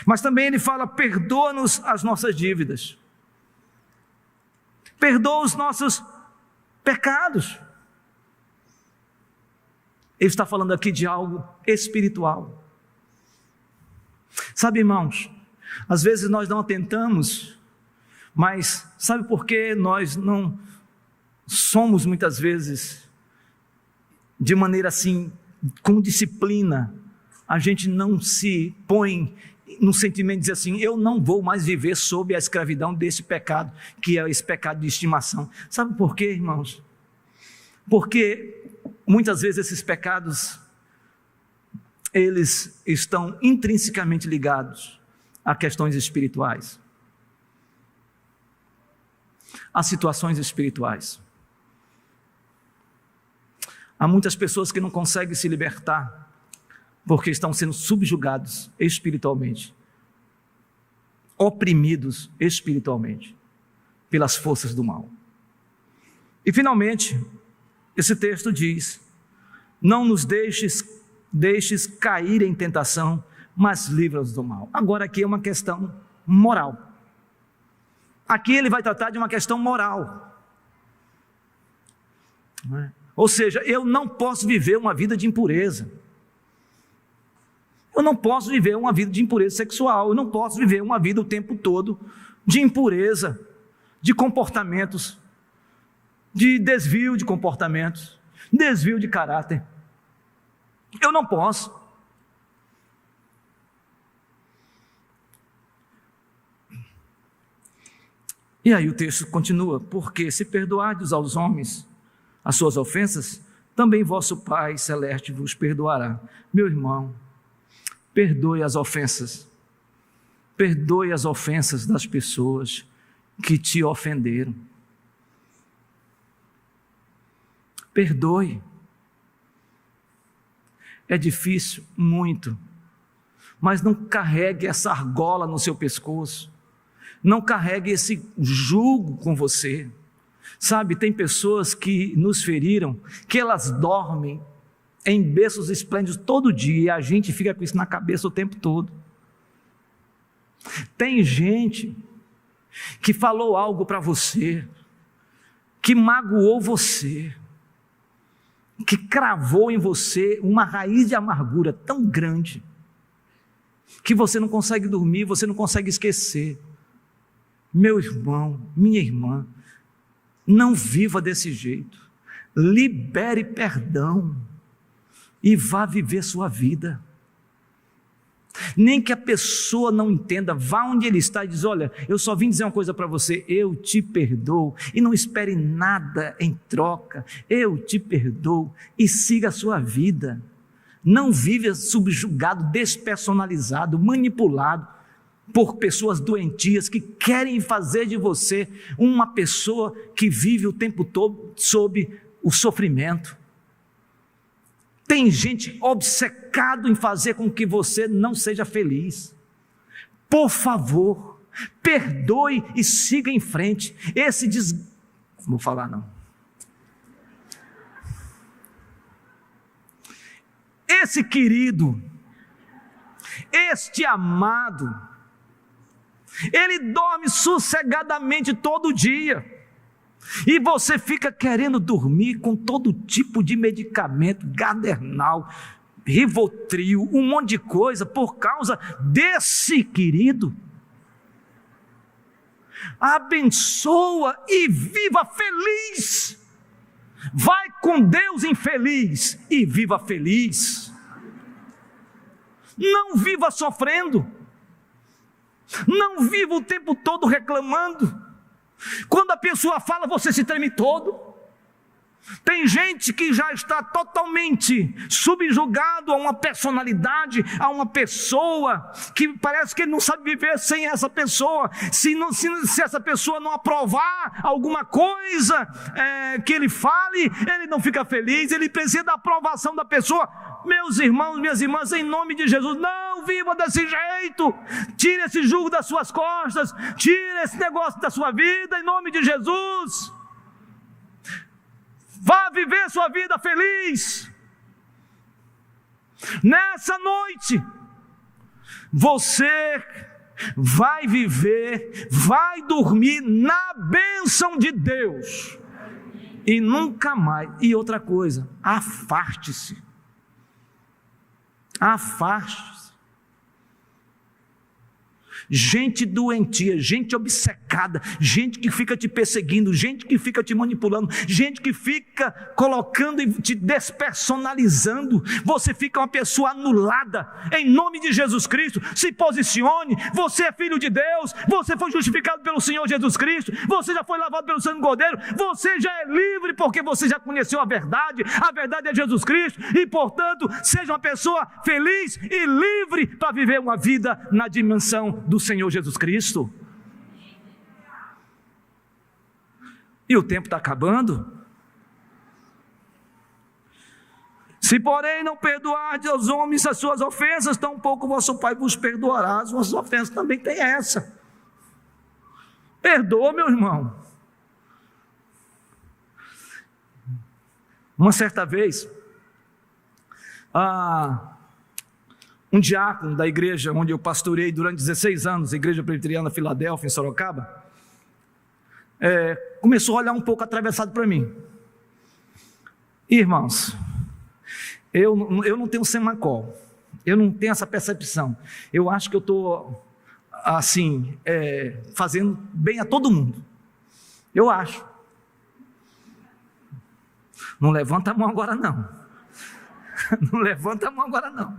Mas também Ele fala: perdoa-nos as nossas dívidas. Perdoa os nossos pecados. Ele está falando aqui de algo espiritual. Sabe, irmãos, às vezes nós não atentamos, mas sabe por que nós não somos muitas vezes, de maneira assim, com disciplina, a gente não se põe no sentimento de dizer assim: eu não vou mais viver sob a escravidão desse pecado, que é esse pecado de estimação. Sabe por quê, irmãos? Porque muitas vezes esses pecados, eles estão intrinsecamente ligados a questões espirituais, a situações espirituais. Há muitas pessoas que não conseguem se libertar porque estão sendo subjugados espiritualmente, oprimidos espiritualmente pelas forças do mal. E finalmente, esse texto diz: não nos deixes deixes cair em tentação, mas livra-os do mal. Agora aqui é uma questão moral. Aqui ele vai tratar de uma questão moral. Não é? Ou seja, eu não posso viver uma vida de impureza. Eu não posso viver uma vida de impureza sexual. Eu não posso viver uma vida o tempo todo de impureza, de comportamentos, de desvio de comportamentos, desvio de caráter. Eu não posso. E aí o texto continua: porque se perdoardes aos homens as suas ofensas, também vosso Pai Celeste vos perdoará. Meu irmão, perdoe as ofensas. Perdoe as ofensas das pessoas que te ofenderam. Perdoe. É difícil, muito, mas não carregue essa argola no seu pescoço. Não carregue esse jugo com você. Sabe, tem pessoas que nos feriram, que elas dormem em berços esplêndidos todo dia, e a gente fica com isso na cabeça o tempo todo. Tem gente que falou algo para você, que magoou você, que cravou em você uma raiz de amargura tão grande, que você não consegue dormir, você não consegue esquecer. Meu irmão, minha irmã, não viva desse jeito. Libere perdão e vá viver sua vida. Nem que a pessoa não entenda, vá onde ele está e diz: olha, eu só vim dizer uma coisa para você, eu te perdoo, e não espere nada em troca, eu te perdoo, e siga a sua vida. Não viva subjugado, despersonalizado, manipulado por pessoas doentias que querem fazer de você uma pessoa que vive o tempo todo sob o sofrimento. Tem gente obcecado em fazer com que você não seja feliz. Por favor, perdoe e siga em frente. Não vou falar não. Esse querido, este amado, ele dorme sossegadamente todo dia. E você fica querendo dormir com todo tipo de medicamento, Gadernal, Rivotril, um monte de coisa, por causa desse querido. Abençoa e viva feliz. Vai com Deus infeliz e viva feliz. Não viva sofrendo. Não viva o tempo todo reclamando. Quando a pessoa fala, você se treme todo. Tem gente que já está totalmente subjugado a uma personalidade, a uma pessoa, que parece que ele não sabe viver sem essa pessoa. Se essa pessoa não aprovar alguma coisa que ele fale, ele não fica feliz, ele precisa da aprovação da pessoa. Meus irmãos, minhas irmãs, em nome de Jesus, não viva desse jeito. Tire esse jugo das suas costas, tire esse negócio da sua vida, em nome de Jesus. Vá viver sua vida feliz. Nessa noite, você vai viver, vai dormir na bênção de Deus. E nunca mais. E outra coisa, afaste-se. Afaste-se. Gente doentia, gente obcecada, gente que fica te perseguindo, gente que fica te manipulando, gente que fica colocando e te despersonalizando. Você fica uma pessoa anulada. Em nome de Jesus Cristo, se posicione. Você é filho de Deus, você foi justificado pelo Senhor Jesus Cristo, você já foi lavado pelo sangue do Cordeiro, você já é livre porque você já conheceu a verdade é Jesus Cristo, e portanto seja uma pessoa feliz e livre para viver uma vida na dimensão do Senhor Jesus Cristo. E o tempo está acabando. Se porém não perdoardes aos homens as suas ofensas, tampouco vosso Pai vos perdoará as vossas ofensas. Também tem essa. Perdoa, meu irmão. Uma certa vez, Um diácono da igreja onde eu pastorei durante 16 anos, a Igreja Presbiteriana Filadélfia, em Sorocaba, começou a olhar um pouco atravessado para mim. Irmãos, eu não tenho semacol, eu não tenho essa percepção. Eu acho que eu estou, assim, fazendo bem a todo mundo. Eu acho. Não levanta a mão agora não. Não levanta a mão agora não.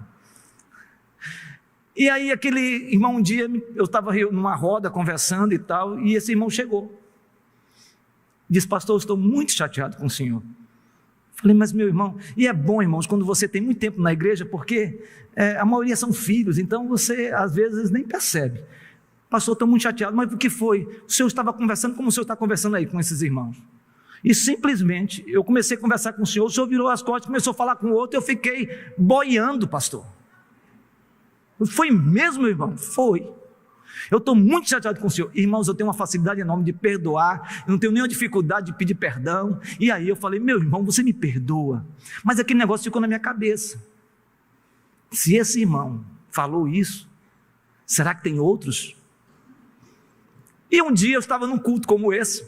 E aí aquele irmão, um dia, eu estava numa roda conversando e tal, e esse irmão chegou. Disse: pastor, eu estou muito chateado com o senhor. Falei: mas meu irmão, e é bom, irmãos, quando você tem muito tempo na igreja, porque a maioria são filhos, então você às vezes nem percebe. Pastor, estou muito chateado. Mas o que foi? O senhor estava conversando como o senhor está conversando aí com esses irmãos. E simplesmente eu comecei a conversar com o senhor virou as costas, começou a falar com o outro, eu fiquei boiando, pastor. Foi mesmo, irmão? Foi. Eu estou muito chateado com o senhor. Irmãos, eu tenho uma facilidade enorme de perdoar, eu não tenho nenhuma dificuldade de pedir perdão. E aí eu falei: meu irmão, você me perdoa. Mas aquele negócio ficou na minha cabeça. Se esse irmão falou isso, será que tem outros? E um dia eu estava num culto como esse,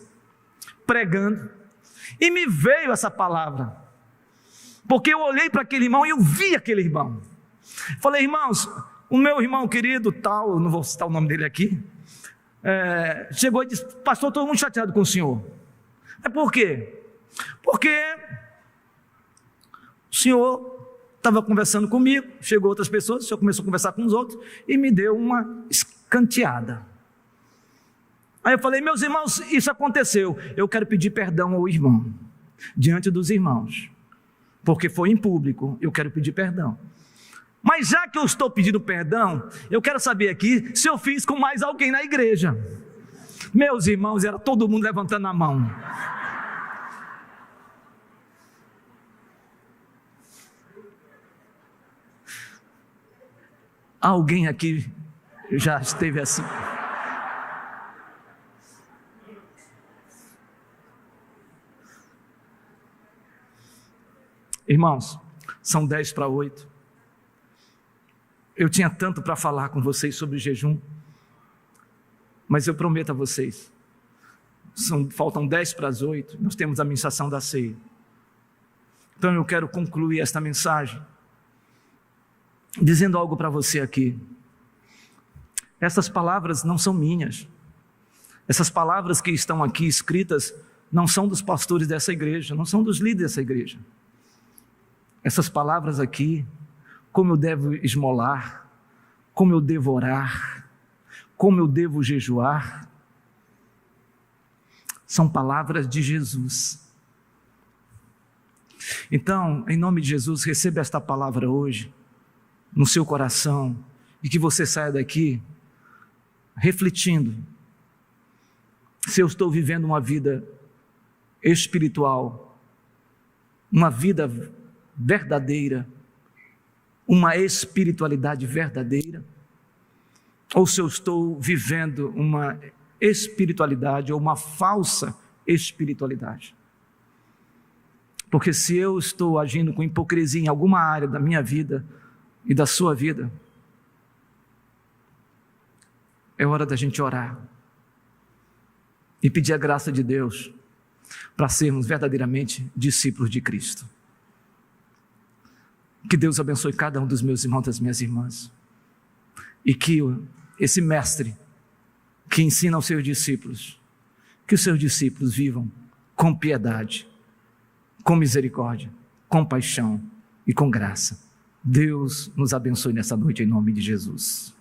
pregando, e me veio essa palavra, porque eu olhei para aquele irmão e eu vi aquele irmão. Falei: irmãos, o meu irmão querido tal, eu não vou citar o nome dele aqui, chegou e disse: pastor, estou muito chateado com o senhor. Por quê? Porque o senhor estava conversando comigo, chegou outras pessoas, o senhor começou a conversar com os outros e me deu uma escanteada. Aí eu falei: meus irmãos, isso aconteceu, eu quero pedir perdão ao irmão, diante dos irmãos, porque foi em público, eu quero pedir perdão. Mas já que eu estou pedindo perdão, eu quero saber aqui se eu fiz com mais alguém na igreja. Meus irmãos, era todo mundo levantando a mão. Alguém aqui já esteve assim? Irmãos, são 7:50. Eu tinha tanto para falar com vocês sobre jejum, mas eu prometo a vocês, faltam 7:50, nós temos a ministração da ceia. Então eu quero concluir esta mensagem dizendo algo para você aqui. Essas palavras não são minhas. Essas palavras que estão aqui escritas não são dos pastores dessa igreja, não são dos líderes dessa igreja. Essas palavras aqui, como eu devo esmolar, como eu devo orar, como eu devo jejuar, são palavras de Jesus. Então, em nome de Jesus, receba esta palavra hoje no seu coração e que você saia daqui refletindo se eu estou vivendo uma vida espiritual, uma vida verdadeira, uma espiritualidade verdadeira, ou se eu estou vivendo uma espiritualidade ou uma falsa espiritualidade. Porque se eu estou agindo com hipocrisia em alguma área da minha vida e da sua vida, é hora da gente orar e pedir a graça de Deus para sermos verdadeiramente discípulos de Cristo. Que Deus abençoe cada um dos meus irmãos e das minhas irmãs, e que esse mestre que ensina aos seus discípulos, que os seus discípulos vivam com piedade, com misericórdia, com paixão e com graça. Deus nos abençoe nessa noite em nome de Jesus.